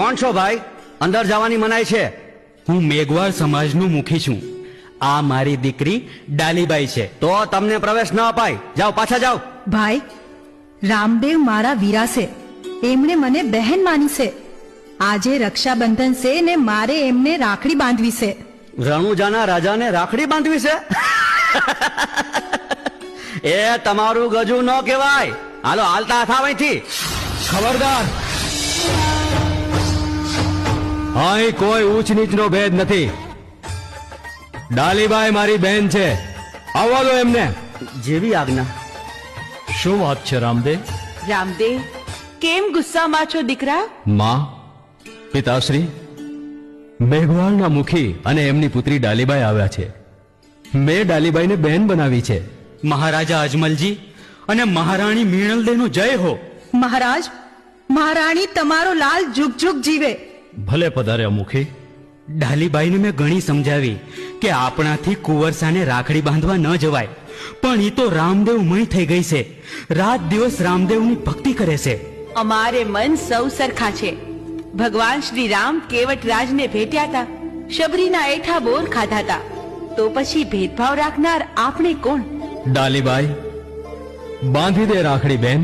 કોણ છો ભાઈ? અંદર જવાની મનાઈ છે. હું મેઘવાળ સમાજનું મુખી છું. આ મારી દીકરી ડાલીબાઈ છે. તો તમને પ્રવેશ ન અપાય. જાઓ, પાછા જાઓ. ભાઈ, રામદેવ મારા વીરા છે. એમણે મને બહેન માની છે. આજે રક્ષાબંધન છે ને મારે એમને રાખડી બાંધવી છે. રણુજાના રાજાને રાખડી બાંધવી છે? એ તમારું ગજુ ન કહેવાય. હાલો, હાલતા થાવ અહીંથી. ખબરદાર, અહીં કોઈ ઊંચ નીચનો ભેદ નથી. ડાલીબાઈ મારી બહેન છે. આવવા દો એમને. જેવી આજ્ઞા. શું વાત છે રામદેવ? રામદેવ, કેમ ગુસ્સામાં છો દીકરા? માં, પિતાશ્રી, મેઘવાળના મુખી અને એમની પુત્રી ડાલીબાઈ આવ્યા છે. મેં ડાલીબાઈને બહેન બનાવી છે. મહારાજા અજમલજી અને મહારાણી મીણલદેનો જય હો. મહારાજ, મહારાણી તમારો લાલ જુગ જુગ જીવે. ભલે પધાર્યા મુખી. ડાલીબાઈને મેં ઘણી સમજાવી કે આપણાથી કુંવરસાને રાખડી બાંધવા ન જવાય, પણ એ તો રામદેવ મય થઈ ગઈ છે. રાત દિવસ રામદેવની ભક્તિ કરે છે. અમારે મન સૌ સરખા છે. ભગવાન શ્રી રામ કેવટરાજને ભેટ્યા હતા, શબરીના એઠા બોર ખાધા હતા, તો પછી ભેદભાવ રાખનાર આપણે કોણ? ડાલીબાઈ, બાંધી દે રાખડી બેન.